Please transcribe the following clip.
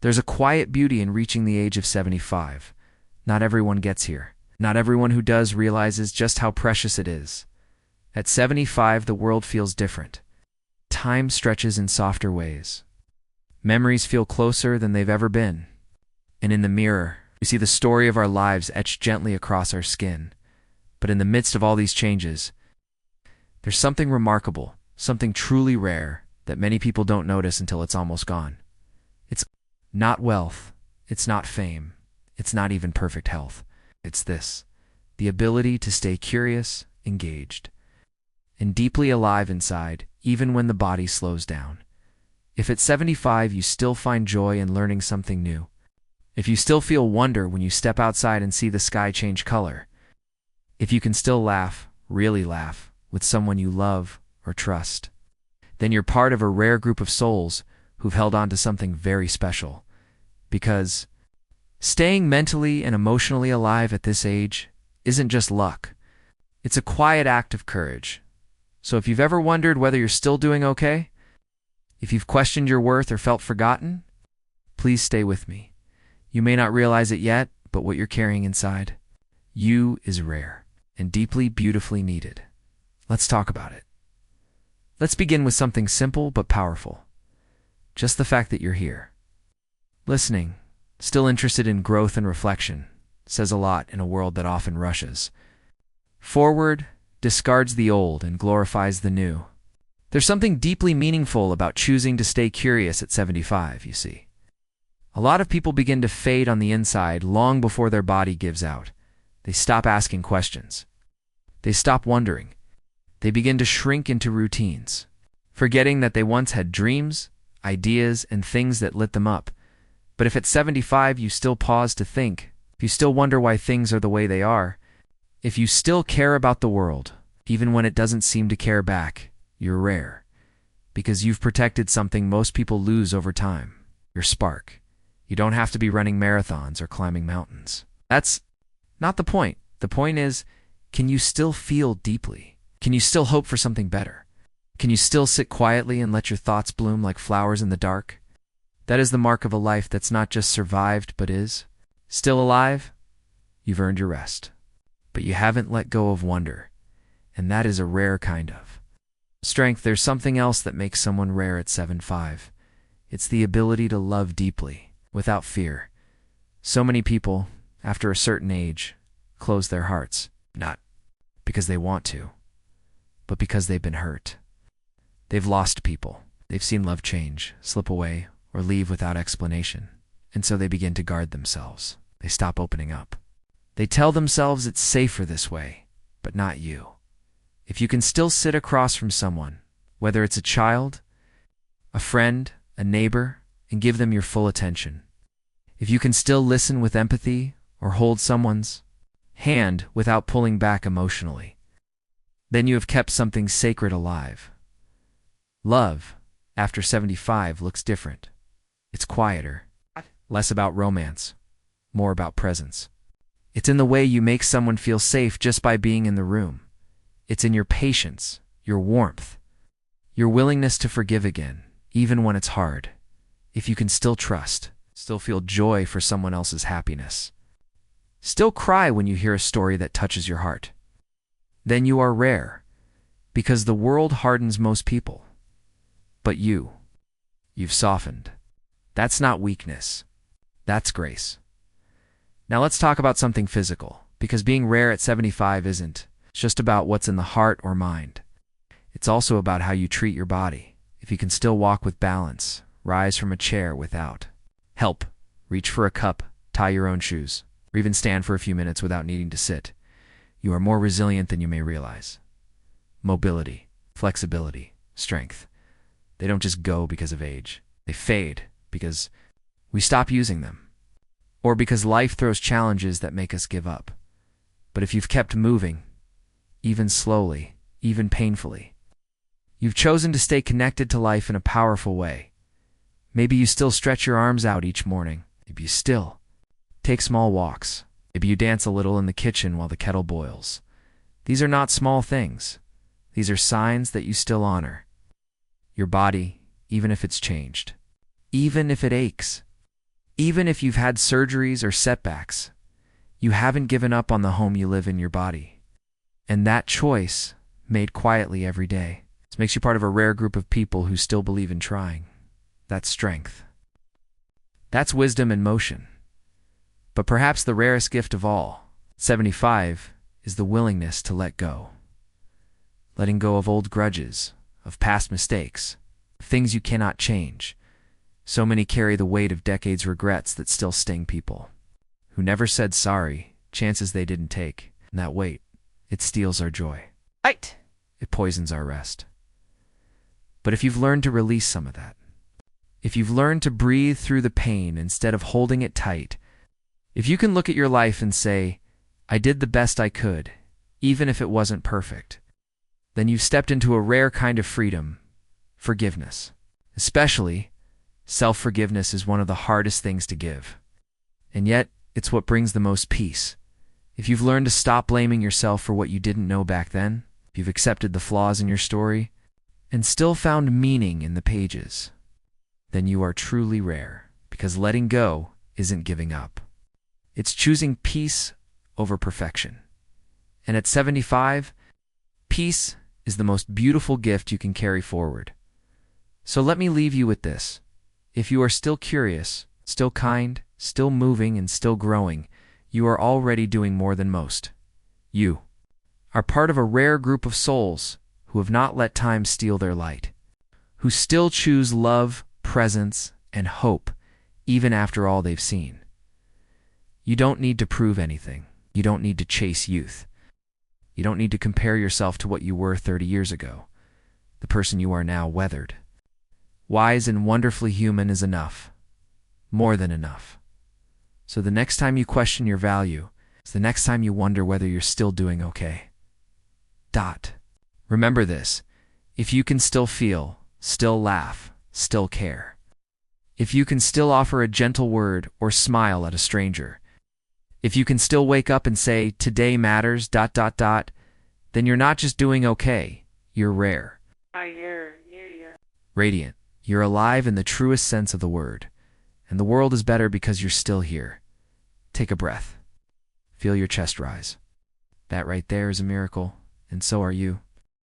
There's a quiet beauty in reaching the age of 75. Not everyone gets here. Not everyone who does realizes just how precious it is. At 75, the world feels different. Time stretches in softer ways. Memories feel closer than they've ever been. And in the mirror, we see the story of our lives etched gently across our skin. But in the midst of all these changes, there's something remarkable, something truly rare that many people don't notice until it's almost gone. It's not wealth, it's not fame, it's not even perfect health. It's this, the ability to stay curious, engaged, and deeply alive inside, even when the body slows down. If at 75 you still find joy in learning something new, if you still feel wonder when you step outside and see the sky change color, if you can still laugh, really laugh, with someone you love or trust, then you're part of a rare group of souls who've held on to something very special. Because staying mentally and emotionally alive at this age isn't just luck. It's a quiet act of courage. So if you've ever wondered whether you're still doing okay, if you've questioned your worth or felt forgotten, please stay with me. You may not realize it yet, but what you're carrying inside, you is rare and deeply, beautifully needed. Let's talk about it. Let's begin with something simple but powerful. Just the fact that you're here. Listening, still interested in growth and reflection, says a lot in a world that often rushes forward, discards the old, and glorifies the new. There's something deeply meaningful about choosing to stay curious at 75, you see. A lot of people begin to fade on the inside long before their body gives out. They stop asking questions. They stop wondering. They begin to shrink into routines, forgetting that they once had dreams, ideas, and things that lit them up. But if at 75 you still pause to think, if you still wonder why things are the way they are, if you still care about the world, even when it doesn't seem to care back, you're rare. Because you've protected something most people lose over time, your spark. You don't have to be running marathons or climbing mountains. That's not the point. The point is, can you still feel deeply? Can you still hope for something better? Can you still sit quietly and let your thoughts bloom like flowers in the dark? That is the mark of a life that's not just survived, but is still alive. You've earned your rest. But you haven't let go of wonder, and that is a rare kind of strength. There's something else that makes someone rare at 75. It's the ability to love deeply, without fear. So many people, after a certain age, close their hearts, not because they want to, but because they've been hurt. They've lost people. They've seen love change, slip away, or leave without explanation. And so they begin to guard themselves. They stop opening up. They tell themselves it's safer this way, but not you. If you can still sit across from someone, whether it's a child, a friend, a neighbor, and give them your full attention, if you can still listen with empathy or hold someone's hand without pulling back emotionally, then you have kept something sacred alive. Love, after 75, looks different. It's quieter, less about romance, more about presence. It's in the way you make someone feel safe just by being in the room. It's in your patience, your warmth, your willingness to forgive again, even when it's hard. If you can still trust, still feel joy for someone else's happiness, still cry when you hear a story that touches your heart, then you are rare, because the world hardens most people. But you've softened. That's not weakness. That's grace. Now let's talk about something physical, because being rare at 75 isn't just about what's in the heart or mind. It's also about how you treat your body. If you can still walk with balance, rise from a chair without help, reach for a cup, tie your own shoes, or even stand for a few minutes without needing to sit, you are more resilient than you may realize. Mobility, flexibility, strength. They don't just go because of age. They fade because we stop using them, or because life throws challenges that make us give up. But if you've kept moving, even slowly, even painfully, you've chosen to stay connected to life in a powerful way. Maybe you still stretch your arms out each morning. Maybe you still take small walks. Maybe you dance a little in the kitchen while the kettle boils. These are not small things. These are signs that you still honor your body, even if it's changed, even if it aches, Even if you've had surgeries or setbacks, you haven't given up on the home you live in your body. And that choice, made quietly every day, makes you part of a rare group of people who still believe in trying. That's strength. That's wisdom in motion. But perhaps the rarest gift of all, 75, is the willingness to let go. Letting go of old grudges, of past mistakes, things you cannot change. So many carry the weight of decades' regrets that still sting people. Who never said sorry, chances they didn't take. And that weight, it steals our joy. Right. It poisons our rest. But if you've learned to release some of that, if you've learned to breathe through the pain instead of holding it tight, if you can look at your life and say, I did the best I could, even if it wasn't perfect, then you've stepped into a rare kind of freedom, forgiveness. Especially, self-forgiveness is one of the hardest things to give. And yet, it's what brings the most peace. If you've learned to stop blaming yourself for what you didn't know back then, if you've accepted the flaws in your story, and still found meaning in the pages, then you are truly rare, because letting go isn't giving up. It's choosing peace over perfection. And at 75, peace is the most beautiful gift you can carry forward. So let me leave you with this. If you are still curious, still kind, still moving, and still growing, you are already doing more than most. You are part of a rare group of souls who have not let time steal their light, who still choose love, presence, and hope, even after all they've seen. You don't need to prove anything. You don't need to chase youth. You don't need to compare yourself to what you were 30 years ago. The person you are now weathered. Wise and wonderfully human is enough. More than enough. So the next time you question your value, it's the next time you wonder whether you're still doing okay. Remember this. If you can still feel, still laugh, still care. If you can still offer a gentle word or smile at a stranger. If you can still wake up and say, today matters, then you're not just doing okay, you're rare. Radiant. You're alive in the truest sense of the word. And the world is better because you're still here. Take a breath. Feel your chest rise. That right there is a miracle, and so are you.